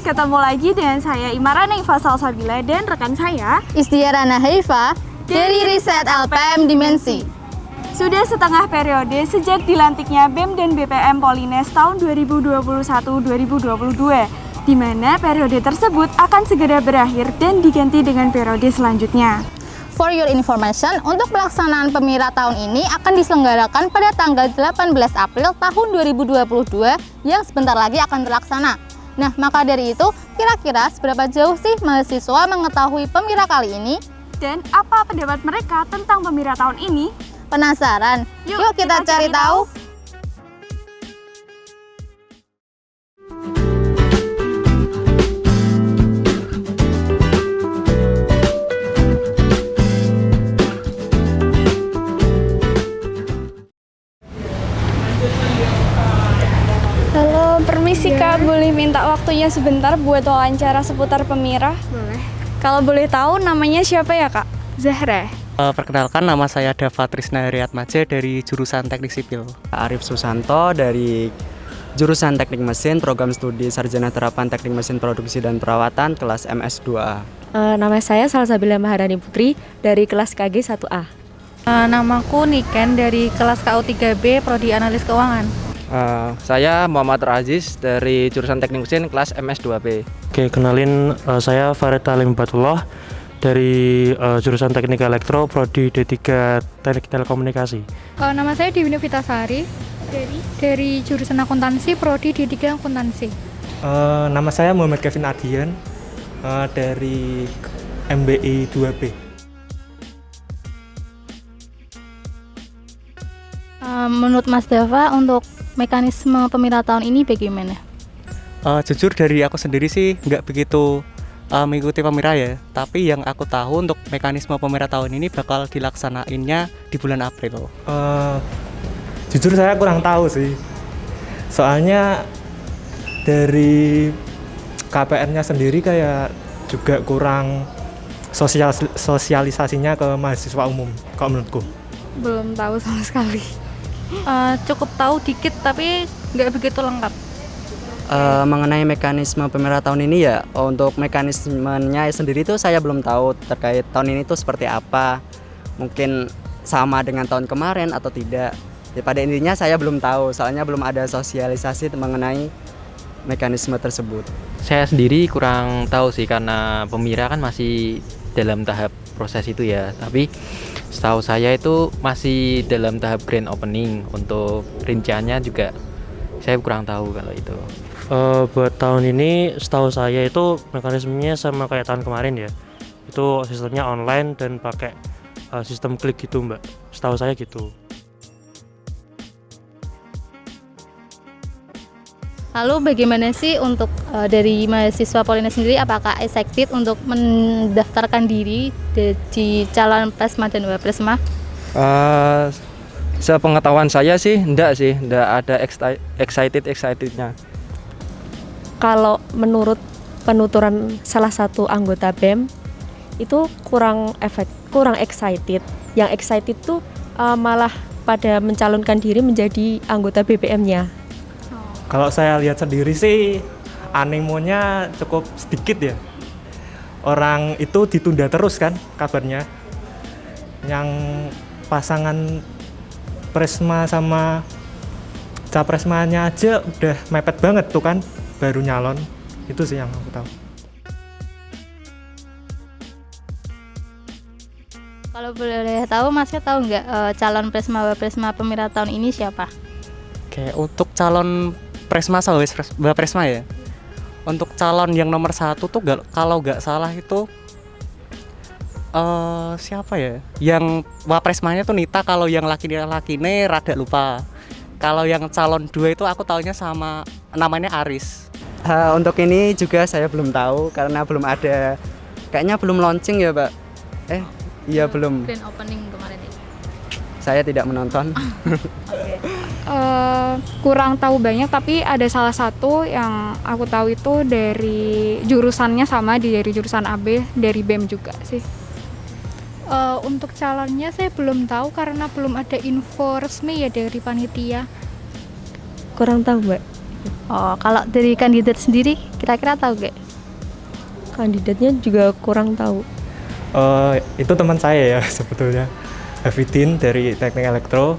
ketemu lagi dengan saya Imarana Iva Salsabila dan rekan saya Istiarana Haifa dari Riset LPM Dimensi. Sudah setengah periode sejak dilantiknya BEM dan BPM Polines tahun 2021-2022, di mana periode tersebut akan segera berakhir dan diganti dengan periode selanjutnya. For your information, untuk pelaksanaan Pemira tahun ini akan diselenggarakan pada tanggal 18 April tahun 2022 yang sebentar lagi akan terlaksana. Nah, maka dari itu, kira-kira seberapa jauh sih mahasiswa mengetahui Pemira kali ini? Dan apa pendapat mereka tentang Pemira tahun ini? Penasaran? Yuk kita cari tahu. Halo, permisi Kak, boleh minta waktunya sebentar buat wawancara seputar Pemira? Boleh. Kalau boleh tahu namanya siapa ya Kak? Zahra. Perkenalkan, nama saya Dava Trisna Heriatmaja dari jurusan Teknik Sipil. Arif Susanto dari jurusan Teknik Mesin, program studi Sarjana Terapan Teknik Mesin Produksi dan Perawatan kelas MS2A. Nama saya Salsabila Maharani Putri dari kelas KG 1A. Namaku Niken dari kelas KU3B Prodi Analis Keuangan. Saya Muhammad Aziz dari jurusan Teknik Mesin kelas MS2B. Oke, kenalin, saya Farid Talim Batullah dari jurusan Teknik Elektro Prodi D3 Teknik Telekomunikasi. Nama saya Dewi Novitasari dari jurusan Akuntansi Prodi D3 Akuntansi. Nama saya Muhammad Kevin Adian dari MBI 2B. Menurut Mas Dava, untuk mekanisme Pemira tahun ini bagaimana? Jujur dari aku sendiri sih nggak begitu mengikuti Pemira ya, tapi yang aku tahu untuk mekanisme Pemira tahun ini bakal dilaksanainnya di bulan April. Jujur saya kurang tahu sih, soalnya dari KPR-nya sendiri kayak juga kurang sosialisasinya ke mahasiswa umum, kalau menurutku. Belum tahu sama sekali. Cukup tahu dikit tapi nggak begitu lengkap. Mengenai mekanisme Pemira tahun ini ya, untuk mekanismenya sendiri tuh saya belum tahu terkait tahun ini tuh seperti apa. Mungkin sama dengan tahun kemarin atau tidak. Ya, pada intinya saya belum tahu, soalnya belum ada sosialisasi mengenai mekanisme tersebut. Saya sendiri kurang tahu sih karena Pemira kan masih dalam tahap proses itu ya. Tapi setahu saya itu masih dalam tahap grand opening. Untuk rinciannya juga saya kurang tahu kalau itu. Buat tahun ini setahu saya itu mekanismenya sama kayak tahun kemarin ya. Itu sistemnya online dan pakai sistem klik gitu Mbak. Setahu saya gitu. Lalu bagaimana sih untuk dari mahasiswa Polines sendiri, apakah excited untuk mendaftarkan diri di calon Presma dan Wapresma? Sepengetahuan saya sih enggak ada excitednya. Kalau menurut penuturan salah satu anggota BEM itu kurang excited. Yang excited tuh malah pada mencalonkan diri menjadi anggota BPM-nya. Kalau saya lihat sendiri sih animonya cukup sedikit ya. Orang itu ditunda terus kan kabarnya. Yang pasangan Presma sama Capresmanya aja udah mepet banget tuh kan, baru nyalon. Itu sih yang aku tahu. Kalau boleh tahu, Masnya tahu nggak calon Presma Wapresma Pemira tahun ini siapa? Oke, untuk calon Presma sama Wapresma ya. Untuk calon yang nomor 1 tuh kalau nggak salah itu siapa ya? Yang Wapresmanya tuh Nita, kalau yang laki-lakine rada lupa. Kalau yang calon 2 itu aku taunya sama namanya Aris. Untuk ini juga saya belum tahu karena belum ada, kayaknya belum launching ya Pak. Iya belum. Grand opening kemarin ya? Saya tidak menonton. Kurang tahu banyak, tapi ada salah satu yang aku tahu itu dari jurusannya sama, dari jurusan AB, dari BEM juga sih. Untuk calonnya saya belum tahu karena belum ada info resmi ya dari panitia. Kurang tahu Mbak. Oh, kalau dari kandidat sendiri kira-kira tahu gak? Kandidatnya juga kurang tahu. Itu teman saya ya sebetulnya, Hafidin dari Teknik Elektro.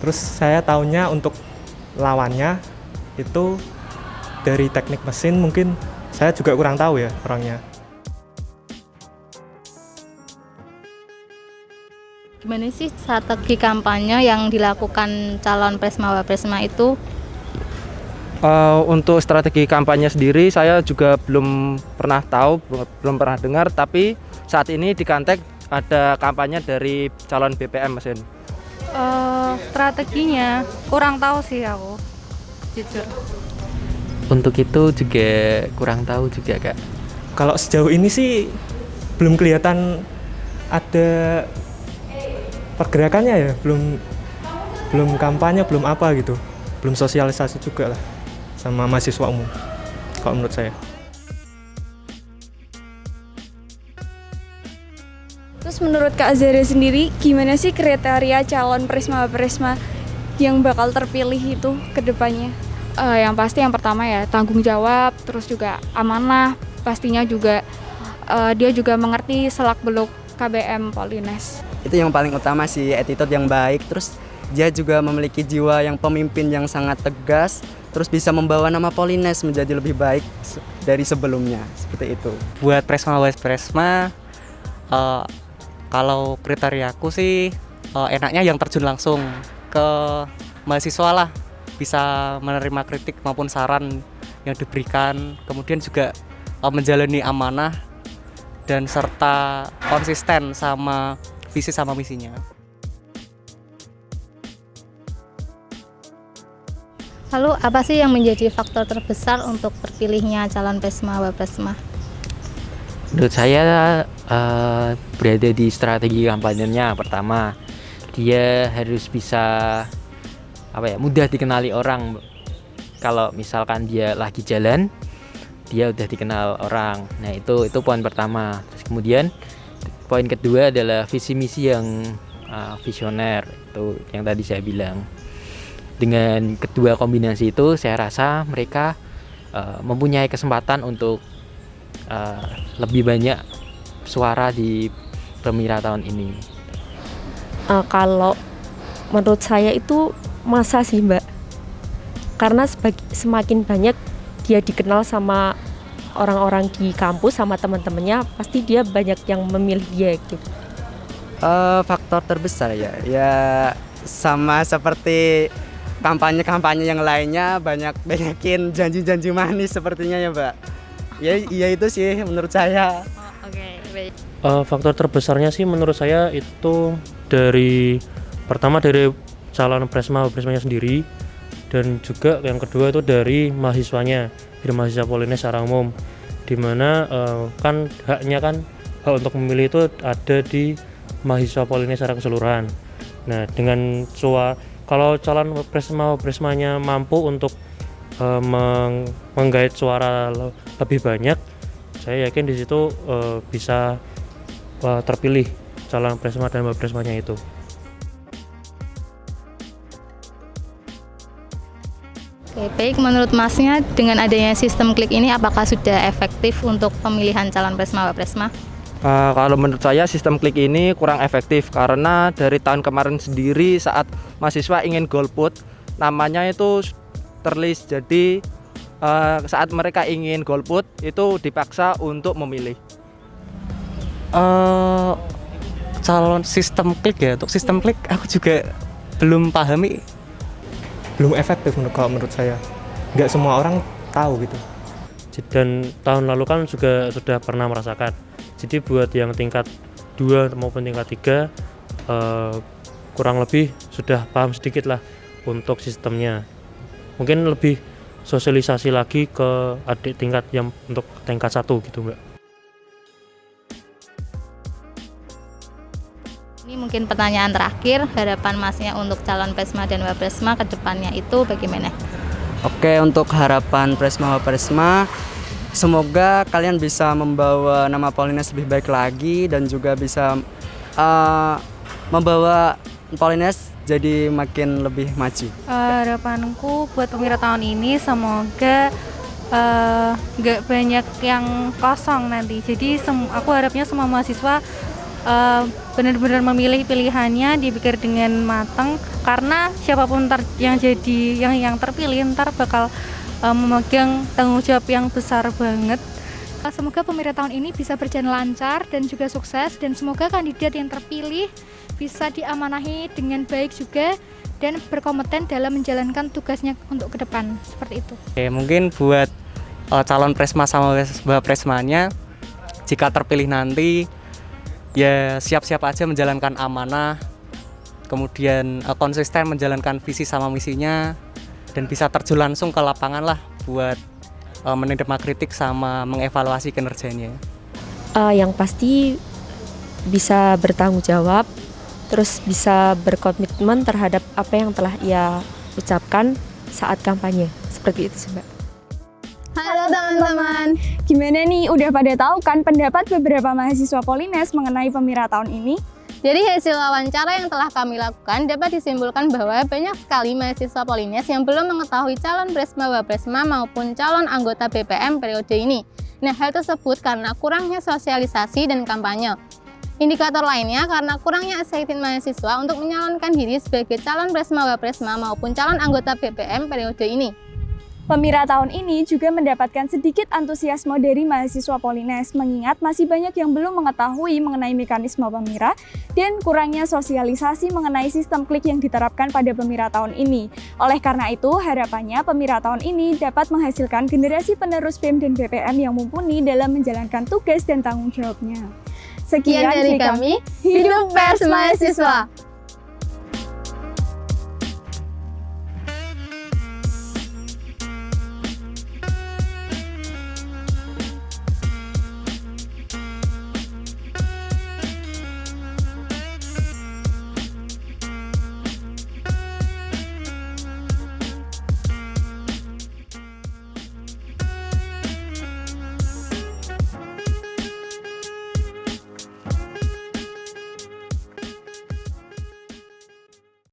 Terus saya taunya untuk lawannya itu dari Teknik Mesin, mungkin saya juga kurang tahu ya orangnya. Gimana sih strategi kampanye yang dilakukan calon Presma Wapresma itu? Untuk strategi kampanye sendiri saya juga belum pernah tahu, belum pernah dengar, tapi saat ini di Kantek ada kampanye dari calon BPM mesin. Strateginya kurang tahu sih aku, jujur. Untuk itu juga kurang tahu juga Kak. Kalau sejauh ini sih belum kelihatan ada pergerakannya ya, belum kampanye, belum apa gitu, belum sosialisasi juga lah sama mahasiswa umum kalau menurut saya. Terus menurut Kak Azhari sendiri, gimana sih kriteria calon Presma yang bakal terpilih itu ke depannya? Yang pasti yang pertama ya tanggung jawab, terus juga amanah, pastinya juga dia juga mengerti selak-beluk KBM Polines. Itu yang paling utama sih, attitude yang baik, terus dia juga memiliki jiwa yang pemimpin yang sangat tegas, terus bisa membawa nama Polines menjadi lebih baik dari sebelumnya, seperti itu. Buat Presma, kalau kriteriaku sih enaknya yang terjun langsung ke mahasiswa lah, bisa menerima kritik maupun saran yang diberikan, kemudian juga menjalani amanah dan serta konsisten sama visi sama misinya. Lalu apa sih yang menjadi faktor terbesar untuk terpilihnya calon Presma Wapresma? Menurut saya berada di strategi kampanyenya. Pertama, dia harus bisa mudah dikenali orang. Kalau misalkan dia lagi jalan, dia udah dikenal orang. Nah, itu poin pertama. Terus kemudian poin kedua adalah visi misi yang visioner, itu yang tadi saya bilang. Dengan kedua kombinasi itu saya rasa mereka mempunyai kesempatan untuk lebih banyak suara di Pemira tahun ini. Kalau menurut saya itu masa sih Mbak, karena semakin banyak dia dikenal sama orang-orang di kampus, sama teman-temannya, pasti dia banyak yang memilih dia gitu. Faktor terbesar ya sama seperti kampanye-kampanye yang lainnya, banyakin janji-janji manis sepertinya ya Mbak. Ya itu sih menurut saya. Oke, baik. Faktor terbesarnya sih menurut saya itu pertama dari calon Presmanya sendiri, dan juga yang kedua itu dari mahasiswanya, dari mahasiswa Polines secara umum, dimana kan hak untuk memilih itu ada di mahasiswa Polines secara keseluruhan. Nah, dengan kalau calon Presmanya mampu untuk menggait suara lebih banyak, saya yakin di situ bisa terpilih calon Presma dan Wapresmanya itu. Oke, baik, menurut Masnya dengan adanya sistem klik ini apakah sudah efektif untuk pemilihan calon Presma Wapresma? Kalau menurut saya sistem klik ini kurang efektif, karena dari tahun kemarin sendiri saat mahasiswa ingin golput, namanya itu terlist, jadi saat mereka ingin golput itu dipaksa untuk memilih. Calon sistem klik ya, untuk sistem klik aku juga belum pahami. Belum efektif kalau menurut saya, nggak semua orang tahu gitu. Dan tahun lalu kan juga sudah pernah merasakan. Jadi buat yang tingkat 2 maupun tingkat 3 kurang lebih sudah paham sedikit lah untuk sistemnya. Mungkin lebih sosialisasi lagi ke adik tingkat yang untuk tingkat 1 gitu Mbak. Ini mungkin pertanyaan terakhir, harapan Masnya untuk calon Presma dan Wapresma ke depannya itu bagaimana? Oke, untuk harapan Presma Wapresma, semoga kalian bisa membawa nama Polines lebih baik lagi dan juga bisa membawa Polines jadi makin lebih maju. Harapanku buat Pemira tahun ini semoga nggak banyak yang kosong nanti. Jadi aku harapnya semua mahasiswa benar-benar memilih pilihannya, dipikir dengan matang, karena siapapun yang terpilih ntar bakal memegang tanggung jawab yang besar banget. Semoga Pemira tahun ini bisa berjalan lancar dan juga sukses, dan semoga kandidat yang terpilih bisa diamanahi dengan baik juga dan berkompeten dalam menjalankan tugasnya untuk ke depan, seperti itu. Oke, mungkin buat calon presma sama presmanya, jika terpilih nanti ya siap-siap aja menjalankan amanah, kemudian konsisten menjalankan visi sama misinya, dan bisa terjun langsung ke lapangan lah buat menerima kritik sama mengevaluasi kinerjanya. Yang pasti bisa bertanggung jawab, terus bisa berkomitmen terhadap apa yang telah ia ucapkan saat kampanye. Seperti itu sih, Mbak. Halo teman-teman. Gimana nih, udah pada tahu kan pendapat beberapa mahasiswa Polines mengenai Pemira tahun ini? Jadi hasil wawancara yang telah kami lakukan dapat disimpulkan bahwa banyak sekali mahasiswa Polines yang belum mengetahui calon Presma Wapresma maupun calon anggota BPM periode ini. Nah, hal tersebut karena kurangnya sosialisasi dan kampanye. Indikator lainnya karena kurangnya excited mahasiswa untuk menyalonkan diri sebagai calon Presma Wapresma maupun calon anggota BPM periode ini. Pemira tahun ini juga mendapatkan sedikit antusiasme dari mahasiswa Polines, mengingat masih banyak yang belum mengetahui mengenai mekanisme Pemira dan kurangnya sosialisasi mengenai sistem klik yang diterapkan pada Pemira tahun ini. Oleh karena itu, harapannya Pemira tahun ini dapat menghasilkan generasi penerus BEM dan BPM yang mumpuni dalam menjalankan tugas dan tanggung jawabnya. Sekian dari kami, hidup pers mahasiswa!